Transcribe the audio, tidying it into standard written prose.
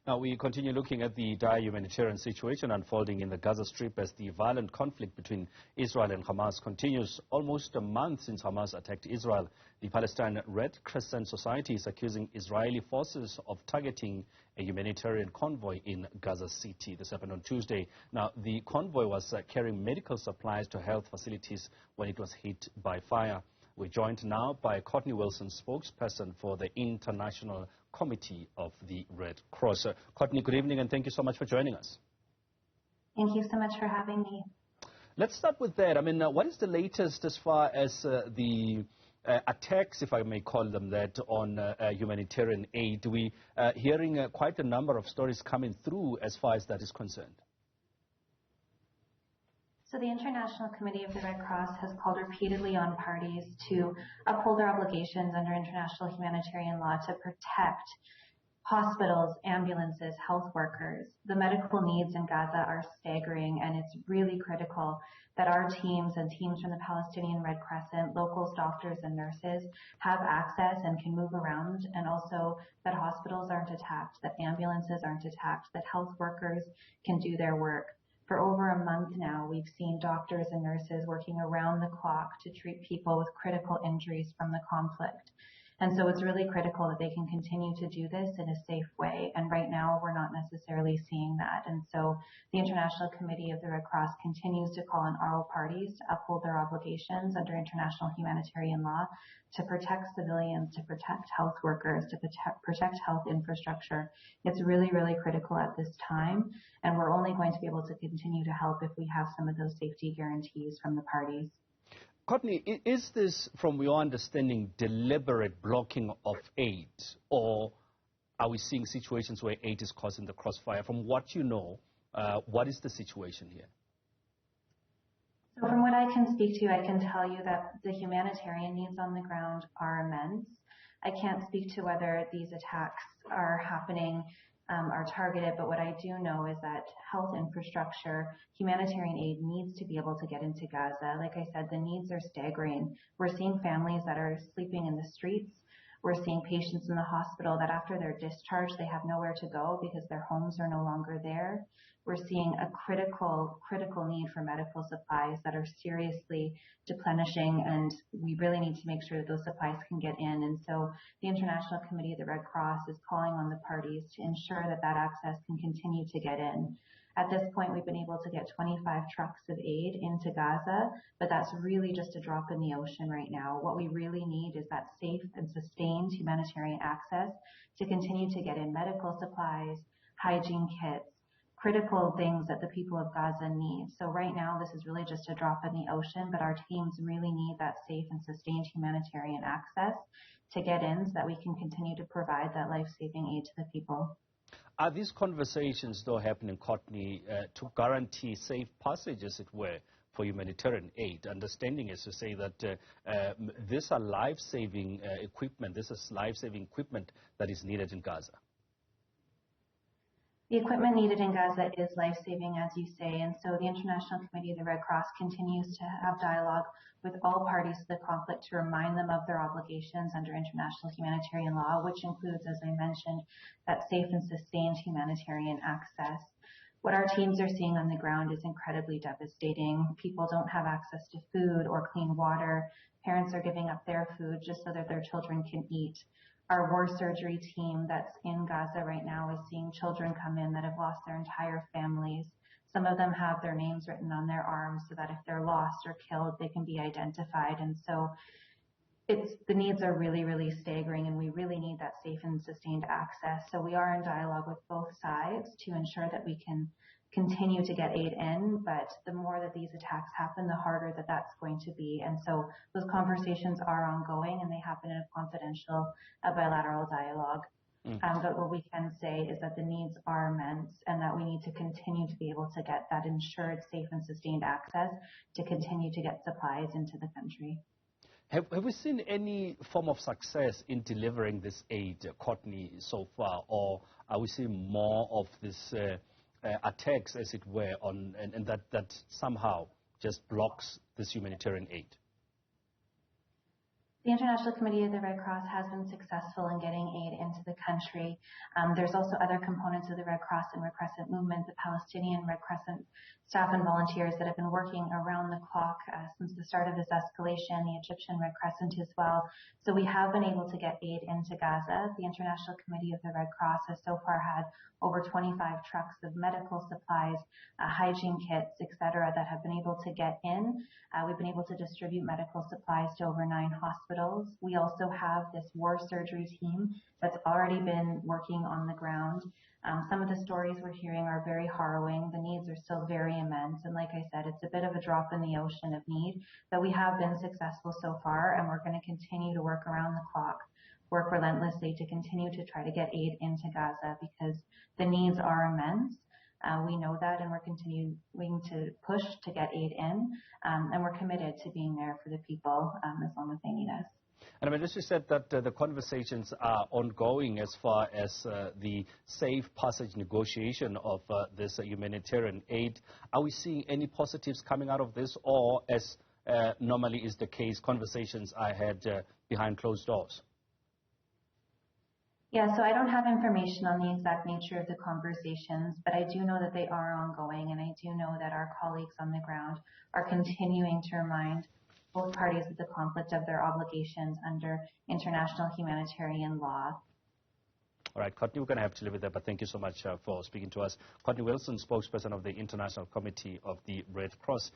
Now, we continue looking at the dire humanitarian situation unfolding in the Gaza Strip as the violent conflict between Israel and Hamas continues. Almost a month since Hamas attacked Israel, the Palestine Red Crescent Society is accusing Israeli forces of targeting a humanitarian convoy in Gaza City. This happened on Tuesday. Now, the convoy was carrying medical supplies to health facilities when it was hit by fire. We're joined now by Courtney Wilson, spokesperson for the International Committee of the Red Cross. Courtney, good evening, and thank you so much for joining us. Thank you so much for having me. Let's start with that. I mean, what is the latest as far as the attacks, if I may call them that, on humanitarian aid? We're hearing quite a number of stories coming through as far as that is concerned. So the International Committee of the Red Cross has called repeatedly on parties to uphold their obligations under international humanitarian law to protect hospitals, ambulances, health workers. The medical needs in Gaza are staggering, and it's really critical that our teams and teams from the Palestinian Red Crescent, locals, doctors, and nurses have access and can move around, and also that hospitals aren't attacked, that ambulances aren't attacked, that health workers can do their work. For over a month now, we've seen doctors and nurses working around the clock to treat people with critical injuries from the conflict. And so it's really critical that they can continue to do this in a safe way. And right now, we're not necessarily seeing that. And so the International Committee of the Red Cross continues to call on all parties to uphold their obligations under international humanitarian law to protect civilians, to protect health workers, to protect health infrastructure. It's really, really critical at this time. And we're only going to be able to continue to help if we have some of those safety guarantees from the parties. Courtney, is this, from your understanding, deliberate blocking of aid, or are we seeing situations where aid is causing the crossfire? From what you know, what is the situation here? So from what I can speak to, I can tell you that the humanitarian needs on the ground are immense. I can't speak to whether these attacks are happening are targeted, but what I do know is that health infrastructure, humanitarian aid needs to be able to get into Gaza. Like I said, the needs are staggering. We're seeing families that are sleeping in the streets. We're seeing patients in the hospital that after they're discharged, they have nowhere to go because their homes are no longer there. We're seeing a critical need for medical supplies that are seriously deplenishing, and we really need to make sure that those supplies can get in. And so the International Committee of the Red Cross is calling on the parties to ensure that that access can continue to get in. At this point, we've been able to get 25 trucks of aid into Gaza, but that's really just a drop in the ocean right now. What we really need is that safe and sustained humanitarian access to continue to get in medical supplies, hygiene kits, critical things that the people of Gaza need. So right now, this is really just a drop in the ocean, but our teams really need that safe and sustained humanitarian access to get in so that we can continue to provide that life-saving aid to the people. Are these conversations, though, happening, Courtney, to guarantee safe passage, as it were, for humanitarian aid? Understanding is to say that these are life-saving equipment. This is life-saving equipment that is needed in Gaza. The equipment needed in Gaza is life-saving, as you say, and so the International Committee of the Red Cross continues to have dialogue with all parties to the conflict to remind them of their obligations under international humanitarian law, which includes, as I mentioned, that safe and sustained humanitarian access. What our teams are seeing on the ground is incredibly devastating. People don't have access to food or clean water. Parents are giving up their food just so that their children can eat. Our war surgery team that's in Gaza right now is seeing children come in that have lost their entire families. Some of them have their names written on their arms so that if they're lost or killed, they can be identified. And so the needs are really, really staggering, and we really need that safe and sustained access. So we are in dialogue with both sides to ensure that we can continue to get aid in, but the more that these attacks happen, the harder that that's going to be. And so those conversations are ongoing, and they happen in a confidential bilateral dialogue. But what we can say is that the needs are immense, and that we need to continue to be able to get that ensured safe and sustained access to continue to get supplies into the country. Have we seen any form of success in delivering this aid, Courtney, so far, or are we seeing more of this attacks, as it were, and that somehow just blocks this humanitarian aid? The International Committee of the Red Cross has been successful in getting aid into the country. There's also other components of the Red Cross and Red Crescent movement, the Palestinian Red Crescent staff and volunteers that have been working around the clock since the start of this escalation, the Egyptian Red Crescent as well. So we have been able to get aid into Gaza. The International Committee of the Red Cross has so far had over 25 trucks of medical supplies, hygiene kits, etc., that have been able to get in. We've been able to distribute medical supplies to over 9 hospitals. We also have this war surgery team that's already been working on the ground. Some of the stories we're hearing are very harrowing. The needs are still very immense. And like I said, it's a bit of a drop in the ocean of need, but we have been successful so far, and we're going to continue to work around the clock, work relentlessly to continue to try to get aid into Gaza because the needs are immense. We know that, and we're continuing to push to get aid in, and we're committed to being there for the people as long as they need us. And I mean, as you said that the conversations are ongoing as far as the safe passage negotiation of this humanitarian aid. Are we seeing any positives coming out of this, or as normally is the case, conversations are had behind closed doors? Yeah, so I don't have information on the exact nature of the conversations, but I do know that they are ongoing, and I do know that our colleagues on the ground are continuing to remind both parties of the conflict of their obligations under international humanitarian law. All right, Courtney, we're going to have to leave it there, but thank you so much for speaking to us. Courtney Wilson, spokesperson of the International Committee of the Red Cross.